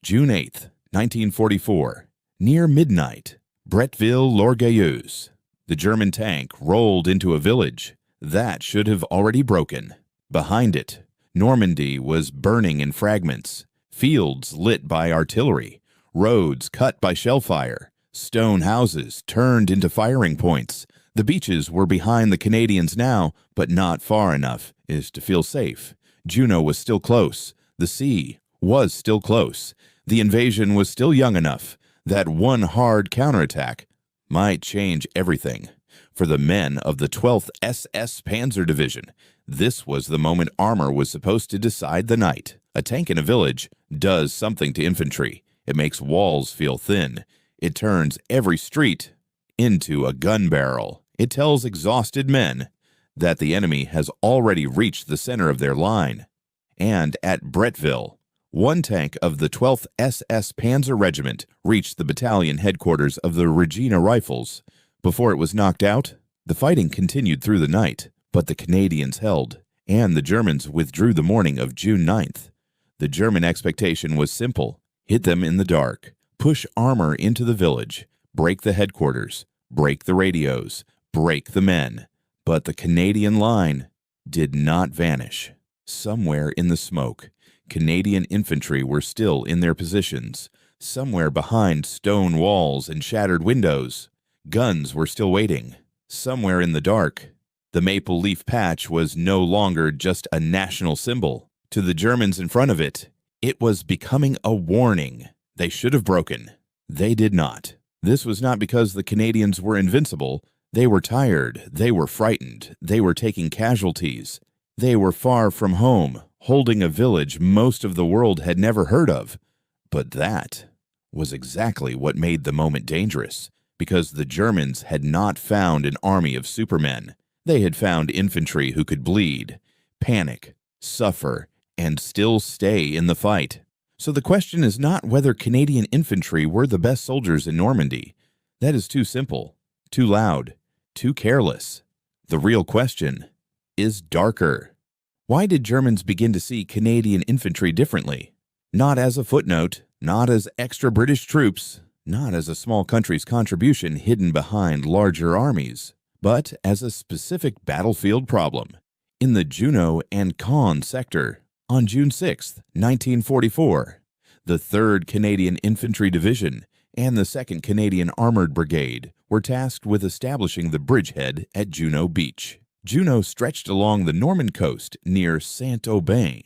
June 8, 1944. Near midnight, Bretteville-l'Orgueilleuse. The German tank rolled into a village that should have already broken. Behind it, Normandy was burning in fragments, fields lit by artillery, roads cut by shell fire, stone houses turned into firing points. The beaches were behind the Canadians now, but not far enough to feel safe. Juno was still close. The sea was still close. The invasion was still young enough that one hard counterattack might change everything. For the men of the 12th SS Panzer Division, this was the moment armor was supposed to decide the night. A tank in a village does something to infantry. It makes walls feel thin. It turns every street into a gun barrel. It tells exhausted men that the enemy has already reached the center of their line. And at Bretteville, one tank of the 12th SS Panzer Regiment reached the battalion headquarters of the Regina Rifles. Before it was knocked out, the fighting continued through the night, but the Canadians held, and the Germans withdrew the morning of June 9th. The German expectation was simple: hit them in the dark, push armor into the village, break the headquarters, break the radios, break the men. But the Canadian line did not vanish. Somewhere in the smoke, Canadian infantry were still in their positions. Somewhere behind stone walls and shattered windows, guns were still waiting. Somewhere in the dark, the maple leaf patch was no longer just a national symbol. To the Germans in front of it, it was becoming a warning. They should have broken. They did not. This was not because the Canadians were invincible. They were tired. They were frightened. They were taking casualties. They were far from home, holding a village most of the world had never heard of. But that was exactly what made the moment dangerous, because the Germans had not found an army of supermen. They had found infantry who could bleed, panic, suffer, and still stay in the fight. So the question is not whether Canadian infantry were the best soldiers in Normandy. That is too simple, too loud, too careless. The real question is darker. Why did Germans begin to see Canadian infantry differently? Not as a footnote, not as extra British troops, not as a small country's contribution hidden behind larger armies, but as a specific battlefield problem. In the Juno and Caen sector, on June 6, 1944, the 3rd Canadian Infantry Division and the 2nd Canadian Armored Brigade were tasked with establishing the bridgehead at Juno Beach. Juno stretched along the Norman coast near Saint-Aubin,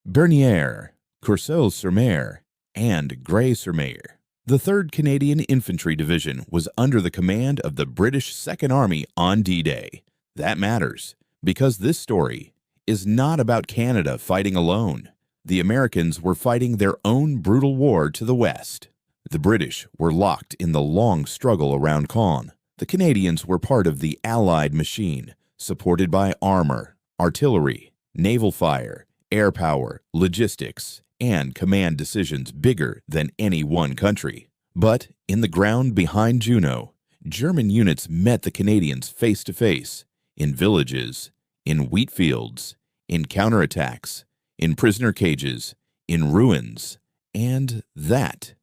Verrières, Courcelles-sur-Mer, and Grès-sur-Mer. The 3rd Canadian Infantry Division was under the command of the British Second Army on D-Day. That matters, because this story is not about Canada fighting alone. The Americans were fighting their own brutal war to the west. The British were locked in the long struggle around Caen. The Canadians were part of the Allied machine, supported by armor, artillery, naval fire, air power, logistics, and command decisions bigger than any one country. But in the ground behind Juno, German units met the Canadians face to face, in villages, in wheat fields, in counterattacks, in prisoner cages, in ruins, and that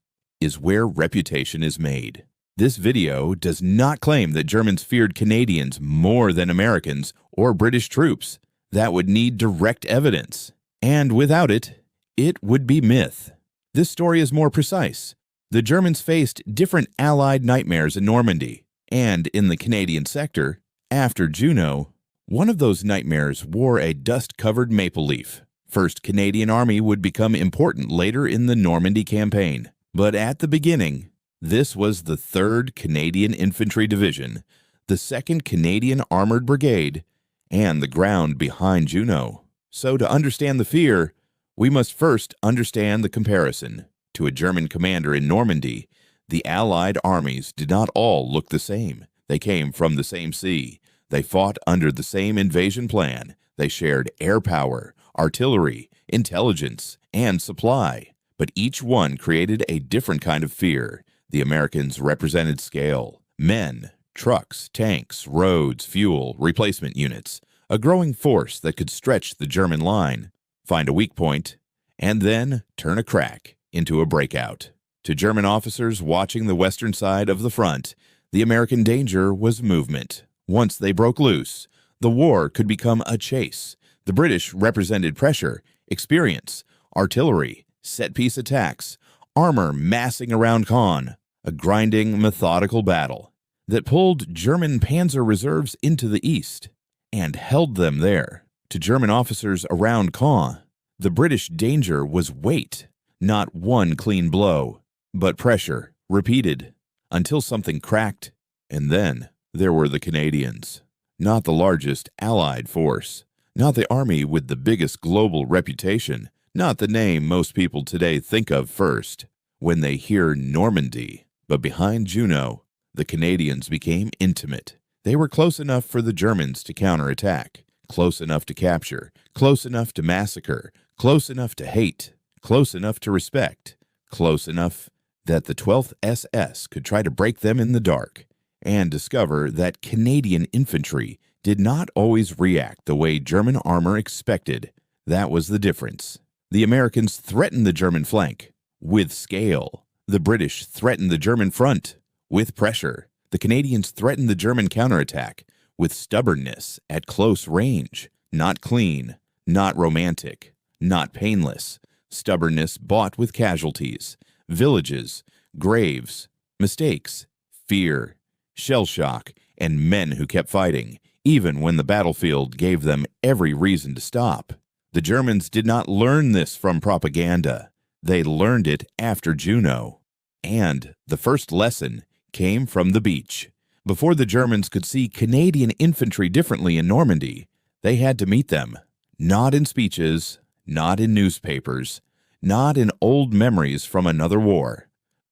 is where reputation is made. This video does not claim that Germans feared Canadians more than Americans or British troops. That would need direct evidence, and without it, it would be myth. This story is more precise. The Germans faced different Allied nightmares in Normandy, and in the Canadian sector, after Juno, one of those nightmares wore a dust-covered maple leaf. 1st Canadian Army would become important later in the Normandy campaign, but at the beginning, this was the 3rd Canadian Infantry Division, the 2nd Canadian Armored Brigade, and the ground behind Juno. So to understand the fear, we must first understand the comparison. To a German commander in Normandy, the Allied armies did not all look the same. They came from the same sea. They fought under the same invasion plan. They shared air power, artillery, intelligence, and supply. But each one created a different kind of fear. The Americans represented scale, men, trucks, tanks, roads, fuel, replacement units, a growing force that could stretch the German line, find a weak point, and then turn a crack into a breakout. To German officers watching the western side of the front, the American danger was movement. Once they broke loose, the war could become a chase. The British represented pressure, experience, artillery, set-piece attacks, armor massing around Caen, a grinding, methodical battle that pulled German panzer reserves into the east and held them there. To German officers around Caen, the British danger was weight, not one clean blow, but pressure, repeated, until something cracked, and then there were the Canadians. Not the largest Allied force, not the army with the biggest global reputation, not the name most people today think of first when they hear Normandy. But behind Juno, the Canadians became intimate. They were close enough for the Germans to counterattack, close enough to capture, close enough to massacre, close enough to hate, close enough to respect, close enough that the 12th SS could try to break them in the dark and discover that Canadian infantry did not always react the way German armor expected. That was the difference. The Americans threatened the German flank with scale. The British threatened the German front with pressure. The Canadians threatened the German counterattack with stubbornness at close range. Not clean, not romantic, not painless. Stubbornness bought with casualties, villages, graves, mistakes, fear, shell shock, and men who kept fighting, even when the battlefield gave them every reason to stop. The Germans did not learn this from propaganda. They learned it after Juno. And the first lesson came from the beach. Before the Germans could see Canadian infantry differently in Normandy, they had to meet them. Not in speeches, not in newspapers, not in old memories from another war,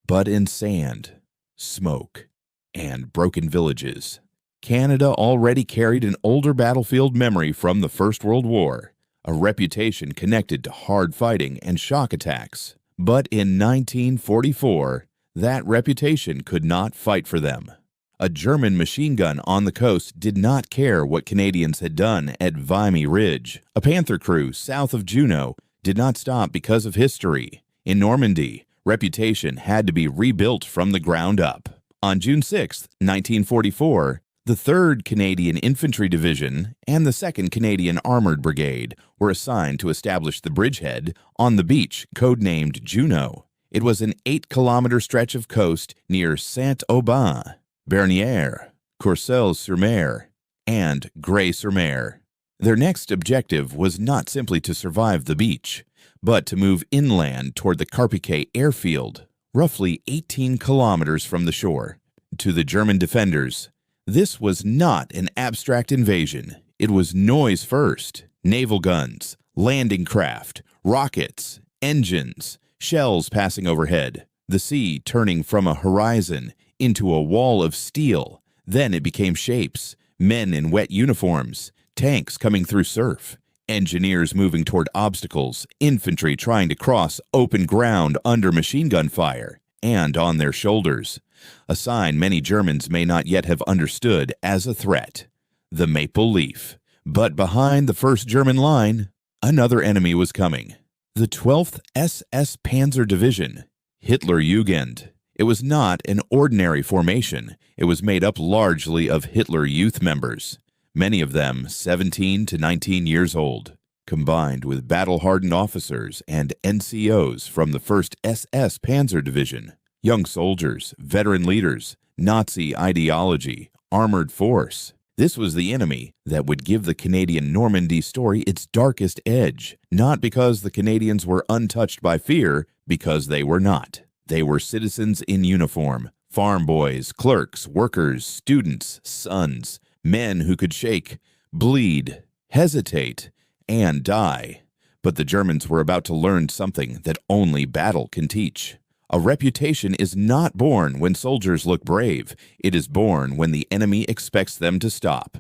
but in sand, smoke, and broken villages. Canada already carried an older battlefield memory from the First World War, a reputation connected to hard fighting and shock attacks. But in 1944, that reputation could not fight for them. A German machine gun on the coast did not care what Canadians had done at Verrières Ridge. A Panther crew south of Juno did not stop because of history. In Normandy, reputation had to be rebuilt from the ground up. On June 6, 1944, the 3rd Canadian Infantry Division and the 2nd Canadian Armored Brigade were assigned to establish the bridgehead on the beach codenamed Juno. It was an 8-kilometer stretch of coast near Saint-Aubin, Verrières, Courcelles-sur-Mer, and Grès-sur-Mer. Their next objective was not simply to survive the beach, but to move inland toward the Carpiquet airfield, roughly 18 kilometers from the shore. To the German defenders, this was not an abstract invasion. It was noise first. Naval guns, landing craft, rockets, engines, shells passing overhead, the sea turning from a horizon into a wall of steel. Then it became shapes, men in wet uniforms, tanks coming through surf, engineers moving toward obstacles, infantry trying to cross open ground under machine gun fire, and on their shoulders. A sign many Germans may not yet have understood as a threat, the maple leaf. But behind the first German line, another enemy was coming. The 12th SS Panzer Division, Hitlerjugend. It was not an ordinary formation. It was made up largely of Hitler Youth members, many of them 17 to 19 years old, combined with battle-hardened officers and NCOs from the 1st SS Panzer Division. Young soldiers, veteran leaders, Nazi ideology, armored force. This was the enemy that would give the Canadian Normandy story its darkest edge, not because the Canadians were untouched by fear, because they were not. They were citizens in uniform, farm boys, clerks, workers, students, sons, men who could shake, bleed, hesitate, and die. But the Germans were about to learn something that only battle can teach. A reputation is not born when soldiers look brave. It is born when the enemy expects them to stop.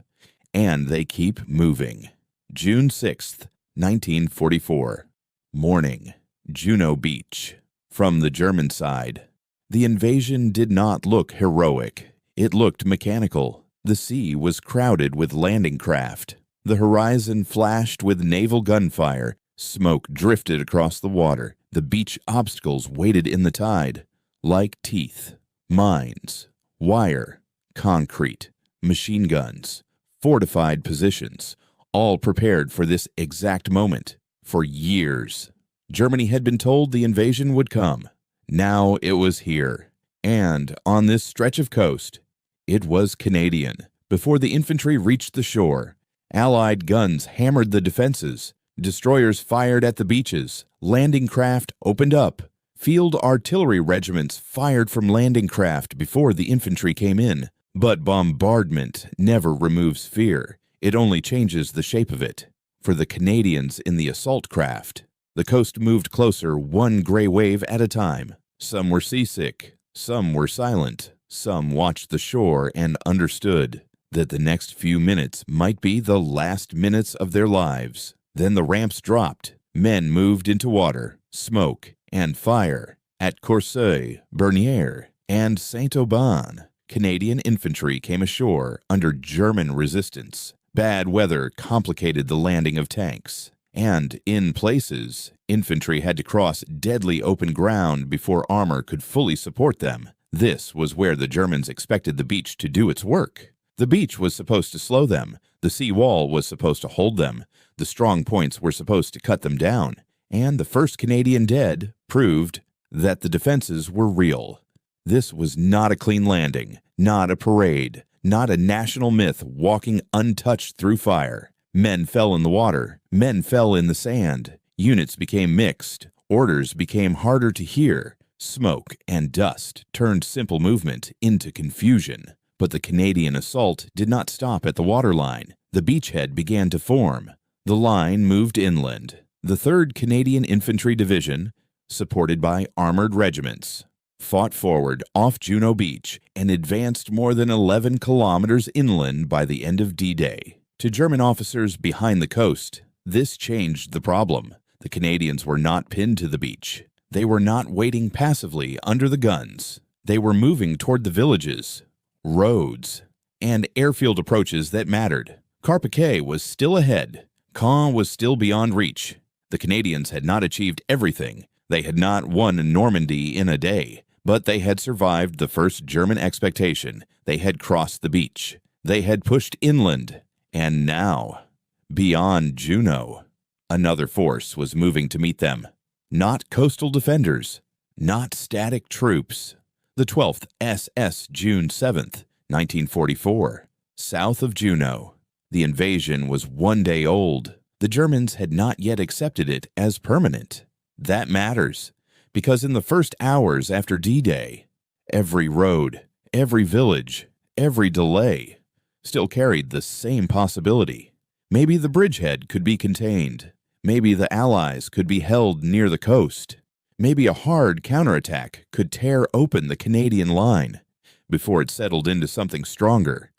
And they keep moving. June 6th, 1944. Morning. Juno Beach. From the German side, the invasion did not look heroic. It looked mechanical. The sea was crowded with landing craft. The horizon flashed with naval gunfire Smoke drifted across the water. The beach obstacles waited in the tide, like teeth. Mines, wire, concrete, machine guns, fortified positions, all prepared for this exact moment. For years, Germany had been told the invasion would come. Now it was here. And on this stretch of coast, it was Canadian. Before the infantry reached the shore, Allied guns hammered the defenses. Destroyers fired at the beaches. Landing craft opened up. Field artillery regiments fired from landing craft before the infantry came in. But bombardment never removes fear. It only changes the shape of it. For the Canadians in the assault craft, the coast moved closer one gray wave at a time. Some were seasick. Some were silent. Some watched the shore and understood that the next few minutes might be the last minutes of their lives. Then the ramps dropped. Men moved into water, smoke, and fire. At Courceuil, Verrières, and Saint-Aubin, Canadian infantry came ashore under German resistance. Bad weather complicated the landing of tanks, and in places, infantry had to cross deadly open ground before armor could fully support them. This was where the Germans expected the beach to do its work. The beach was supposed to slow them. The sea wall was supposed to hold them. The strong points were supposed to cut them down. And the 1st Canadian dead proved that the defenses were real. This was not a clean landing, not a parade, not a national myth walking untouched through fire. Men fell in the water. Men fell in the sand. Units became mixed. Orders became harder to hear. Smoke and dust turned simple movement into confusion. But the Canadian assault did not stop at the waterline. The beachhead began to form. The line moved inland. The 3rd Canadian Infantry Division, supported by armored regiments, fought forward off Juno Beach and advanced more than 11 kilometers inland by the end of D-Day. To German officers behind the coast, this changed the problem. The Canadians were not pinned to the beach. They were not waiting passively under the guns. They were moving toward the villages, roads, and airfield approaches that mattered. Carpiquet was still ahead. Caen was still beyond reach. The Canadians had not achieved everything. They had not won Normandy in a day, but they had survived the first German expectation. They had crossed the beach. They had pushed inland. And now, beyond Juno, another force was moving to meet them. Not coastal defenders, not static troops. The 12th SS, June 7th, 1944, south of Juno. The invasion was 1 day old. The Germans had not yet accepted it as permanent. That matters, because in the first hours after D-Day, every road, every village, every delay still carried the same possibility. Maybe the bridgehead could be contained. Maybe the Allies could be held near the coast. Maybe a hard counterattack could tear open the Canadian line before it settled into something stronger.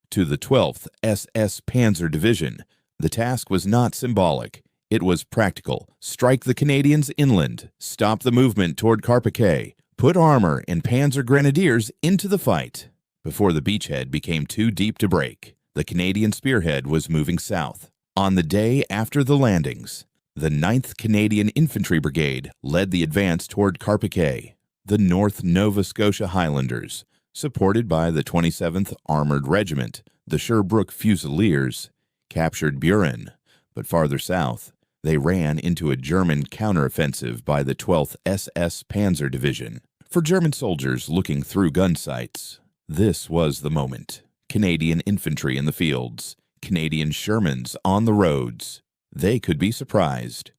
To the 12th SS Panzer Division, the task was not symbolic. It was practical. Strike the Canadians inland, stop the movement toward Carpiquet, put armor and panzer grenadiers into the fight. Before the beachhead became too deep to break, the Canadian spearhead was moving south. On the day after the landings, the 9th Canadian Infantry Brigade led the advance toward Carpiquet. The North Nova Scotia Highlanders, supported by the 27th Armored Regiment, the Sherbrooke Fusiliers, captured Buren, but farther south, they ran into a German counteroffensive by the 12th SS Panzer Division. For German soldiers looking through gun sights, this was the moment. Canadian infantry in the fields, Canadian Shermans on the roads. They could be surprised.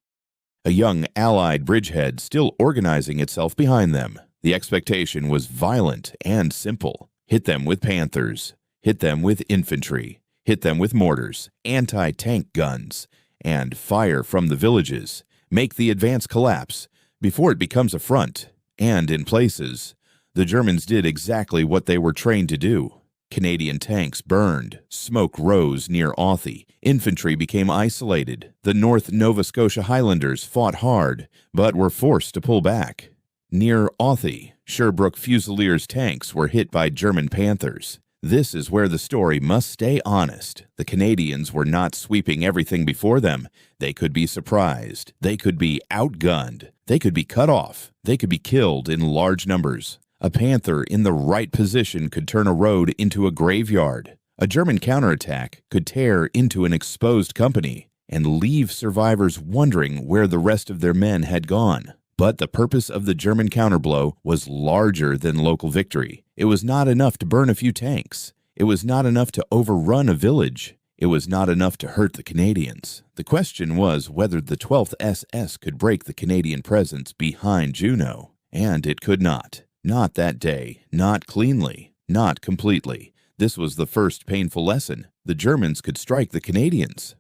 A young Allied bridgehead still organizing itself behind them. The expectation was violent and simple. Hit them with Panthers. Hit them with infantry. Hit them with mortars, anti-tank guns, and fire from the villages. Make the advance collapse before it becomes a front. And in places, the Germans did exactly what they were trained to do. Canadian tanks burned. Smoke rose near Authie. Infantry became isolated. The North Nova Scotia Highlanders fought hard, but were forced to pull back. Near Authie, Sherbrooke Fusiliers tanks were hit by German Panthers. This is where the story must stay honest. The Canadians were not sweeping everything before them. They could be surprised. They could be outgunned. They could be cut off. They could be killed in large numbers. A panther in the right position could turn a road into a graveyard. A German counterattack could tear into an exposed company and leave survivors wondering where the rest of their men had gone. But the purpose of the German counterblow was larger than local victory. It was not enough to burn a few tanks. It was not enough to overrun a village. It was not enough to hurt the Canadians. The question was whether the 12th SS could break the Canadian presence behind Juno. And it could not. Not that day. Not cleanly. Not completely. This was the first painful lesson. The Germans could strike the Canadians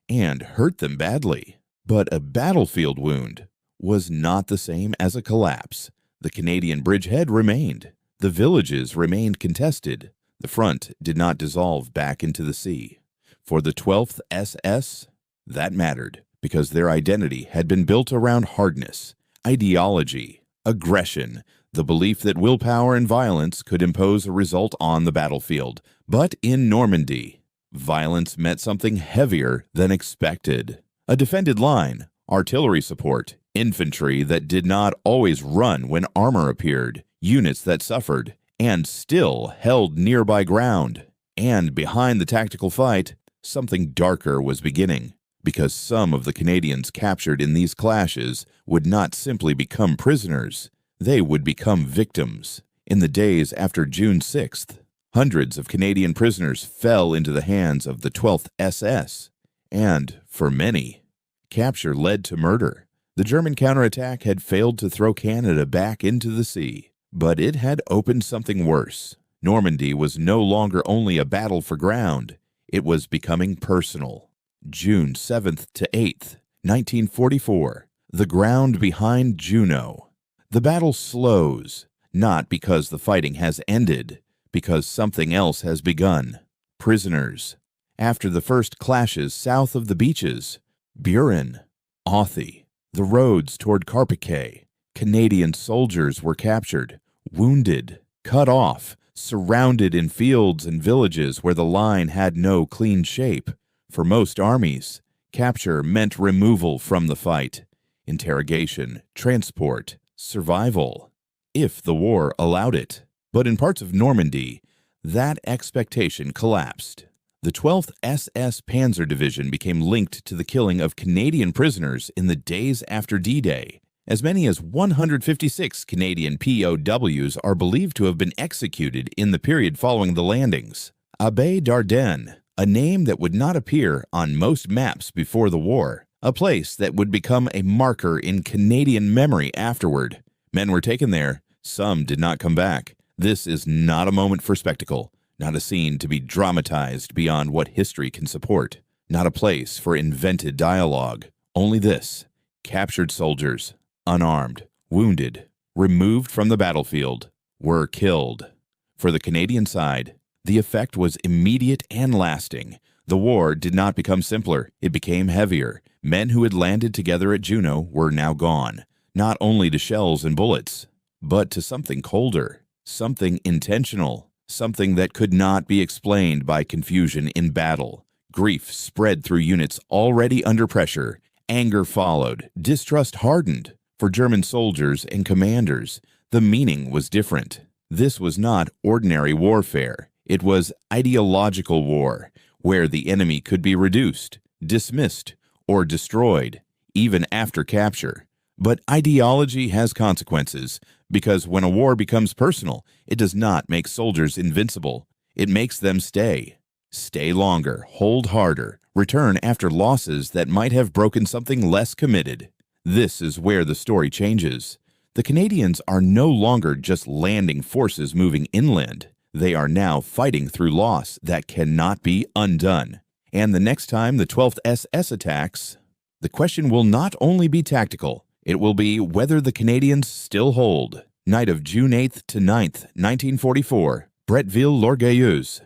and hurt them badly. But a battlefield wound was not the same as a collapse. The Canadian bridgehead remained. The villages remained contested. The front did not dissolve back into the sea. For the 12th SS, that mattered because their identity had been built around hardness, ideology, aggression, the belief that willpower and violence could impose a result on the battlefield. But in Normandy, violence meant something heavier than expected. A defended line, artillery support, infantry that did not always run when armor appeared, units that suffered and still held nearby ground. And behind the tactical fight, something darker was beginning, because some of the Canadians captured in these clashes would not simply become prisoners. They would become victims. In the days after June 6th, hundreds of Canadian prisoners fell into the hands of the 12th SS. And, for many, capture led to murder. The German counterattack had failed to throw Canada back into the sea, but it had opened something worse. Normandy was no longer only a battle for ground. It was becoming personal. June 7th to 8th, 1944, the ground behind Juno. The battle slows, not because the fighting has ended, because something else has begun. Prisoners. After the first clashes south of the beaches, Buren, Authie, the roads toward Carpiquet, Canadian soldiers were captured, wounded, cut off, surrounded in fields and villages where the line had no clean shape. For most armies, capture meant removal from the fight, interrogation, transport, survival, if the war allowed it. But in parts of Normandy, that expectation collapsed. The 12th SS Panzer Division became linked to the killing of Canadian prisoners in the days after D-Day. As many as 156 Canadian POWs are believed to have been executed in the period following the landings. Abbaye d'Ardennes, a name that would not appear on most maps before the war, a place that would become a marker in Canadian memory afterward. Men were taken there. Some did not come back. This is not a moment for spectacle. Not a scene to be dramatized beyond what history can support. Not a place for invented dialogue. Only this: captured soldiers, unarmed, wounded, removed from the battlefield, were killed. For the Canadian side, the effect was immediate and lasting. The war did not become simpler. It became heavier. Men who had landed together at Juno were now gone, not only to shells and bullets, but to something colder, something intentional. Something that could not be explained by confusion in battle. Grief spread through units already under pressure. Anger followed. Distrust hardened. For German soldiers and commanders, the meaning was different. This was not ordinary warfare. It was ideological war, where the enemy could be reduced, dismissed, or destroyed, even after capture. But ideology has consequences, because when a war becomes personal, it does not make soldiers invincible. It makes them stay. Stay longer, hold harder, return after losses that might have broken something less committed. This is where the story changes. The Canadians are no longer just landing forces moving inland. They are now fighting through loss that cannot be undone. And the next time the 12th SS attacks, the question will not only be tactical, it will be whether the Canadians still hold. Night of June 8th to 9th, 1944, Bretteville-l'Orgueilleuse.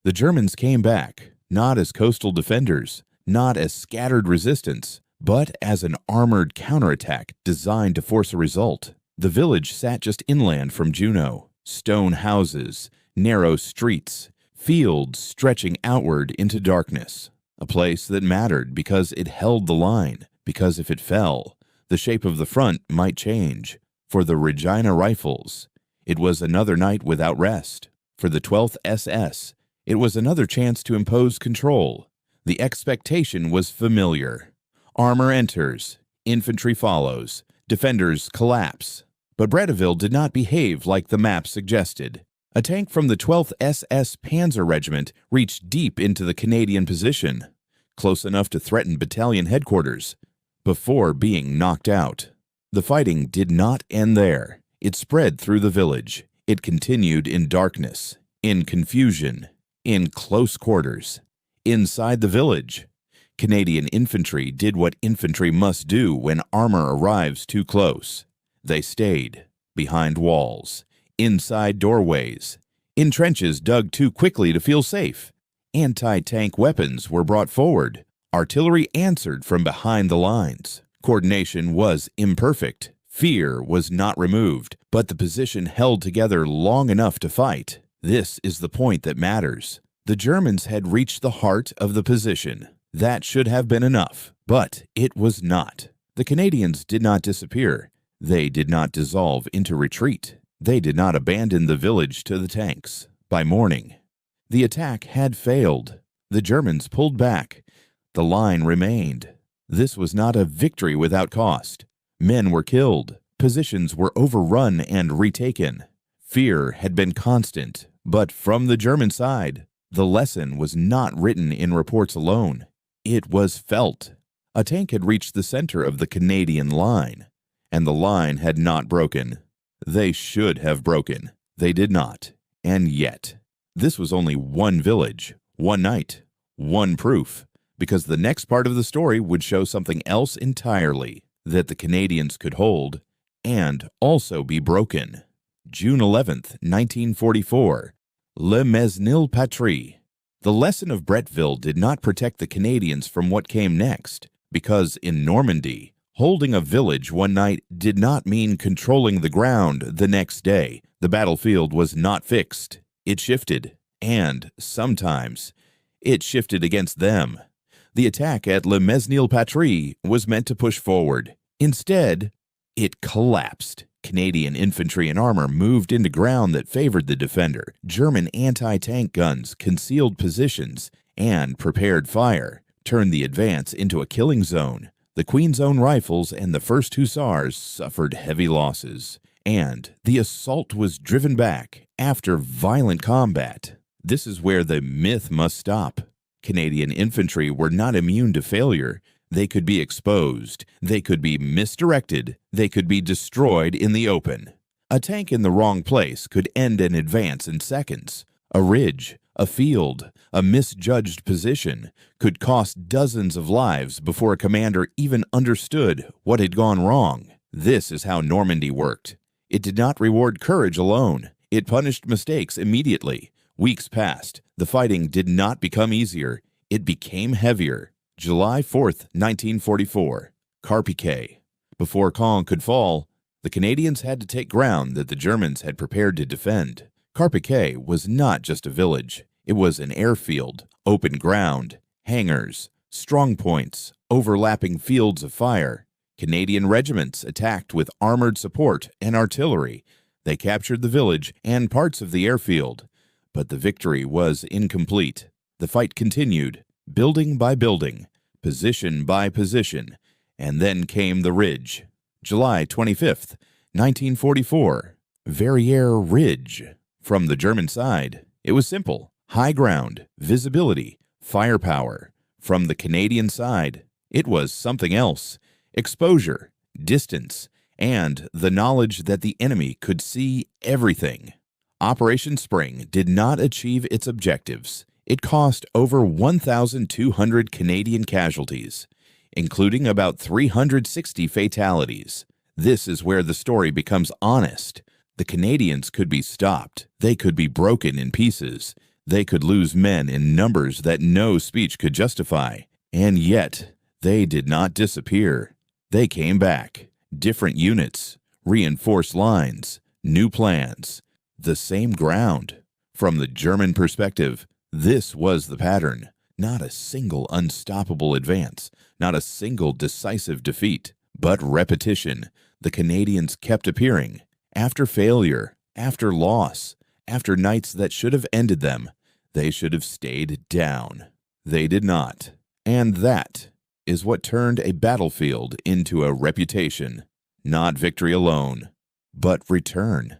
The Germans came back, not as coastal defenders, not as scattered resistance, but as an armored counterattack designed to force a result. The village sat just inland from Juno. Stone houses, narrow streets, fields stretching outward into darkness. A place that mattered because it held the line, because if it fell, the shape of the front might change. For the Regina Rifles, it was another night without rest. For the 12th SS, it was another chance to impose control. The expectation was familiar. Armor enters, infantry follows, defenders collapse. But Bretteville did not behave like the map suggested. A tank from the 12th SS Panzer Regiment reached deep into the Canadian position, close enough to threaten battalion headquarters, before being knocked out. The fighting did not end there. It spread through the village. It continued in darkness, in confusion, in close quarters. Inside the village, Canadian infantry did what infantry must do when armor arrives too close. They stayed behind walls, inside doorways, in trenches dug too quickly to feel safe. Anti-tank weapons were brought forward. Artillery answered from behind the lines. Coordination was imperfect. Fear was not removed, but the position held together long enough to fight. This is the point that matters. The Germans had reached the heart of the position. That should have been enough, but it was not. The Canadians did not disappear. They did not dissolve into retreat. They did not abandon the village to the tanks. By morning, the attack had failed. The Germans pulled back. The line remained. This was not a victory without cost. Men were killed. Positions were overrun and retaken. Fear had been constant, but from the German side, the lesson was not written in reports alone. It was felt. A tank had reached the center of the Canadian line, and the line had not broken. They should have broken. They did not. And yet, this was only one village, one night, one proof, because the next part of the story would show something else entirely, that the Canadians could hold and also be broken. June 11th, 1944, Le Mesnil-Patrie. The lesson of Bretteville did not protect the Canadians from what came next, because in Normandy, holding a village one night did not mean controlling the ground the next day. The battlefield was not fixed. It shifted, and sometimes it shifted against them. The attack at Le Mesnil-Patrie was meant to push forward. Instead, it collapsed. Canadian infantry and armor moved into ground that favored the defender. German anti-tank guns concealed positions and prepared fire, turned the advance into a killing zone. The Queen's Own Rifles and the 1st Hussars suffered heavy losses, and the assault was driven back after violent combat. This is where the myth must stop. Canadian infantry were not immune to failure. They could be exposed. They could be misdirected. They could be destroyed in the open. A tank in the wrong place could end an advance in seconds. A ridge, a field, a misjudged position could cost dozens of lives before a commander even understood what had gone wrong. This is how Normandy worked. It did not reward courage alone. It punished mistakes immediately. Weeks passed. The fighting did not become easier. It became heavier. July 4th, 1944. Carpiquet. Before Caen could fall, the Canadians had to take ground that the Germans had prepared to defend. Carpiquet was not just a village. It was an airfield, open ground, hangars, strong points, overlapping fields of fire. Canadian regiments attacked with armored support and artillery. They captured the village and parts of the airfield. But the victory was incomplete. The fight continued, building by building, position by position, and then came the ridge. July 25th, 1944. Verrières Ridge. From the German side, it was simple. High ground, visibility, firepower. From the Canadian side, it was something else. Exposure, distance, and the knowledge that the enemy could see everything. Operation Spring did not achieve its objectives. It cost over 1,200 Canadian casualties, including about 360 fatalities. This is where the story becomes honest. The Canadians could be stopped. They could be broken in pieces. They could lose men in numbers that no speech could justify. And yet, they did not disappear. They came back. Different units, reinforced lines, new plans, the same ground. From the German perspective, this was the pattern. Not a single unstoppable advance, not a single decisive defeat, but repetition. The Canadians kept appearing. After failure, after loss, after nights that should have ended them, they should have stayed down. They did not. And that is what turned a battlefield into a reputation. Not victory alone, but return.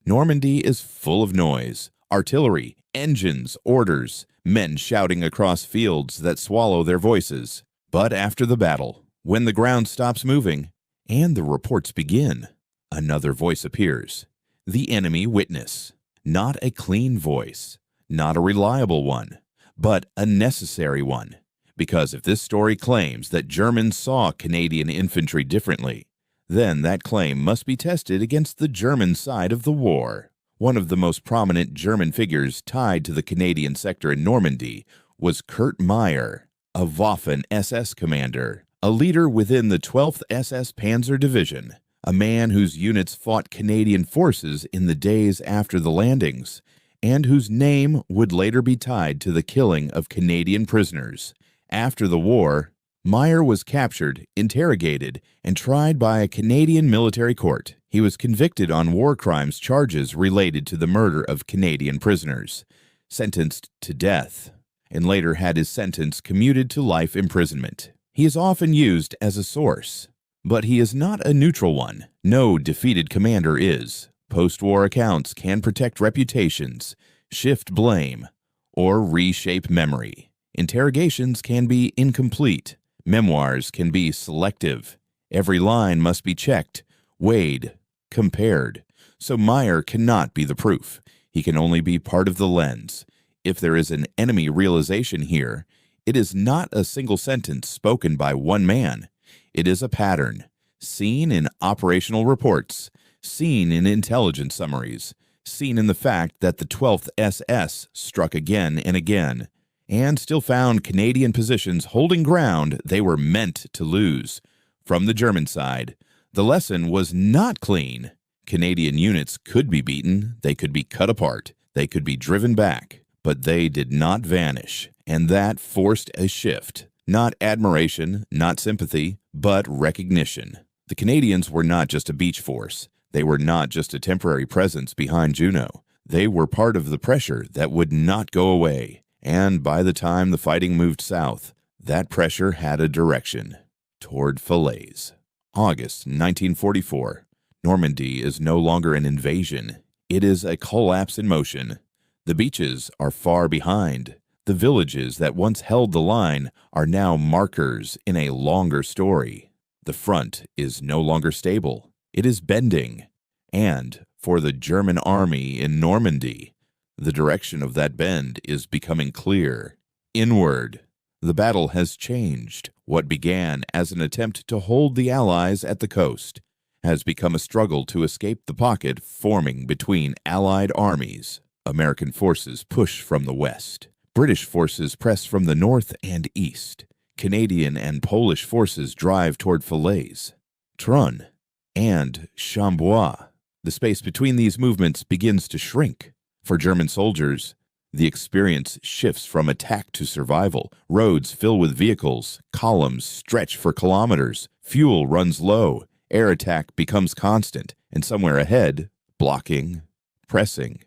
Normandy is full of noise, artillery, engines, orders, men shouting across fields that swallow their voices. But after the battle, when the ground stops moving and the reports begin, another voice appears. The enemy witness. Not a clean voice, not a reliable one, but a necessary one. Because if this story claims that Germans saw Canadian infantry differently, then that claim must be tested against the German side of the war. One of the most prominent German figures tied to the Canadian sector in Normandy was Kurt Meyer, a Waffen-SS commander, a leader within the 12th SS Panzer Division, a man whose units fought Canadian forces in the days after the landings, and whose name would later be tied to the killing of Canadian prisoners. After the war, Meyer was captured, interrogated, and tried by a Canadian military court. He was convicted on war crimes charges related to the murder of Canadian prisoners, sentenced to death, and later had his sentence commuted to life imprisonment. He is often used as a source, but he is not a neutral one. No defeated commander is. Post-war accounts can protect reputations, shift blame, or reshape memory. Interrogations can be incomplete. Memoirs can be selective. Every line must be checked, weighed, compared. So Meyer cannot be the proof. He can only be part of the lens. If there is an enemy realization here, it is not a single sentence spoken by one man. It is a pattern, seen in operational reports, seen in intelligence summaries, seen in the fact that the 12th SS struck again and again, and still found Canadian positions holding ground they were meant to lose. From the German side, the lesson was not clean. Canadian units could be beaten, they could be cut apart, they could be driven back, but they did not vanish, and that forced a shift. Not admiration, not sympathy, but recognition. The Canadians were not just a beach force. They were not just a temporary presence behind Juno. They were part of the pressure that would not go away. And by the time the fighting moved south, that pressure had a direction, toward Falaise. August 1944. Normandy is no longer an invasion. It is a collapse in motion. The beaches are far behind. The villages that once held the line are now markers in a longer story. The front is no longer stable. It is bending. And for the German army in Normandy, the direction of that bend is becoming clear. Inward. The battle has changed. What began as an attempt to hold the Allies at the coast has become a struggle to escape the pocket forming between Allied armies. American forces push from the west. British forces press from the north and east. Canadian and Polish forces drive toward Falaise, Trun, and Chambois. The space between these movements begins to shrink. For German soldiers, the experience shifts from attack to survival. Roads fill with vehicles, columns stretch for kilometers, fuel runs low, air attack becomes constant, and somewhere ahead, blocking, pressing,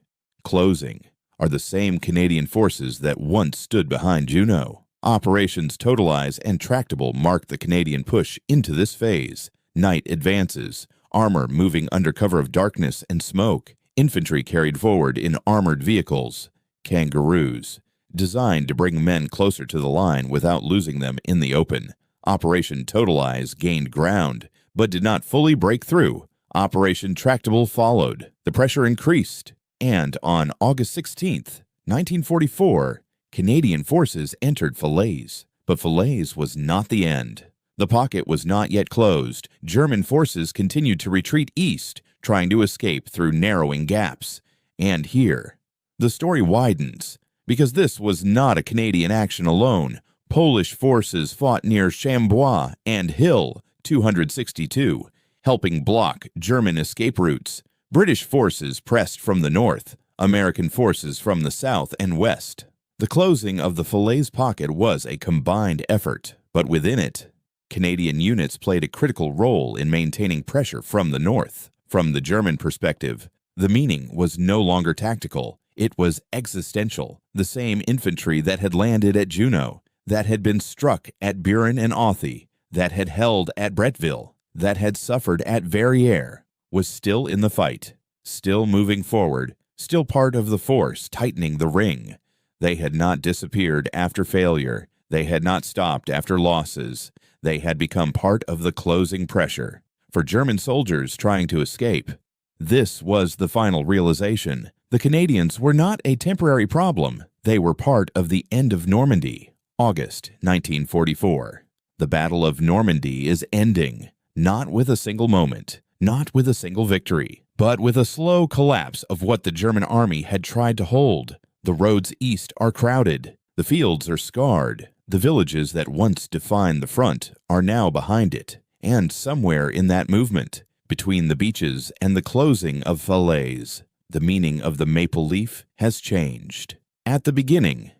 closing, are the same Canadian forces that once stood behind Juno. Operations Totalize and Tractable mark the Canadian push into this phase. Night advances, armor moving under cover of darkness and smoke, infantry carried forward in armored vehicles, kangaroos, designed to bring men closer to the line without losing them in the open. Operation Totalize gained ground, but did not fully break through. Operation Tractable followed. The pressure increased, and on August 16th, 1944, Canadian forces entered Falaise. But Falaise was not the end. The pocket was not yet closed. German forces continued to retreat east, trying to escape through narrowing gaps. And here, the story widens, because this was not a Canadian action alone. Polish forces fought near Chambois and Hill 262, helping block German escape routes. British forces pressed from the north. American forces from the south and west. The closing of the Falaise pocket was a combined effort, but within it, Canadian units played a critical role in maintaining pressure from the north. From the German perspective, the meaning was no longer tactical. It was existential. The same infantry that had landed at Juno, that had been struck at Buren and Authie, that had held at Bretteville, that had suffered at Verrières, was still in the fight, still moving forward, still part of the force tightening the ring. They had not disappeared after failure. They had not stopped after losses. They had become part of the closing pressure. For German soldiers trying to escape, this was the final realization. The Canadians were not a temporary problem. They were part of the end of Normandy, August 1944. The Battle of Normandy is ending, not with a single moment, not with a single victory, but with a slow collapse of what the German army had tried to hold. The roads east are crowded. The fields are scarred. The villages that once defined the front are now behind it. And somewhere in that movement, between the beaches and the closing of Falaise, the meaning of the maple leaf has changed. At the beginning,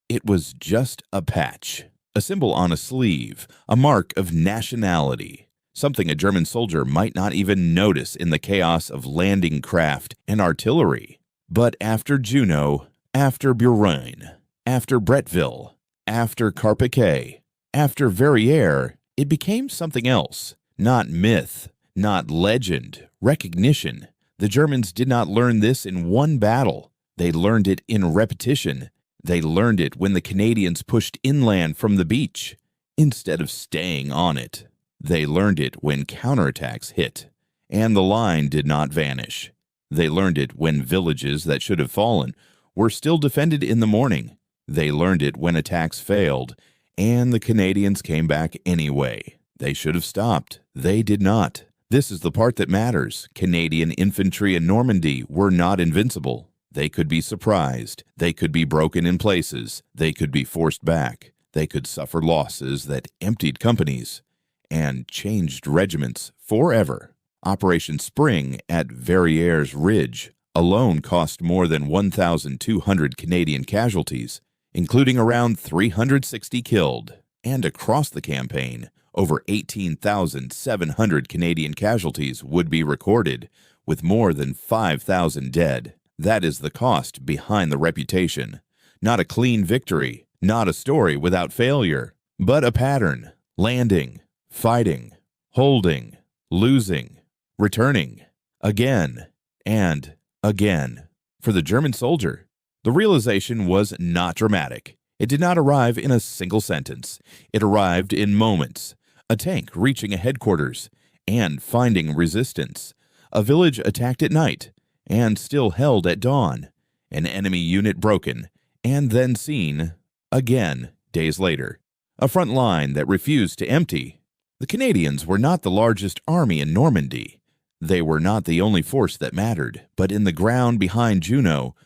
it was just a patch, a symbol on a sleeve, a mark of nationality, something a German soldier might not even notice in the chaos of landing craft and artillery. But after Juno, after Buren, after Bretteville, after Carpiquet, after Verrières, it became something else. Not myth, not legend, recognition. The Germans did not learn this in one battle. They learned it in repetition. They learned it when the Canadians pushed inland from the beach instead of staying on it. They learned it when counterattacks hit, and the line did not vanish. They learned it when villages that should have fallen were still defended in the morning. They learned it when attacks failed, and the Canadians came back anyway. They should have stopped. They did not. This is the part that matters. Canadian infantry in Normandy were not invincible. They could be surprised. They could be broken in places. They could be forced back. They could suffer losses that emptied companies and changed regiments forever. Operation Spring at Verrières Ridge alone cost more than 1,200 Canadian casualties, including around 360 killed. And across the campaign, over 18,700 Canadian casualties would be recorded, with more than 5,000 dead. That is the cost behind the reputation. Not a clean victory, not a story without failure, but a pattern. Landing, fighting, holding, losing, returning, again and again. For the German soldier, the realization was not dramatic. It did not arrive in a single sentence. It arrived in moments. A tank reaching a headquarters and finding resistance. A village attacked at night and still held at dawn. An enemy unit broken and then seen again days later. A front line that refused to empty. The Canadians were not the largest army in Normandy. They were not the only force that mattered, but in the ground behind Juno,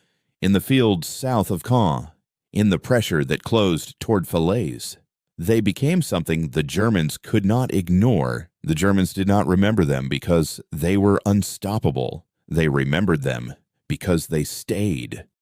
in the fields south of Caen, in the pressure that closed toward Falaise, they became something the Germans could not ignore. The Germans did not remember them because they were unstoppable. They remembered them because they stayed.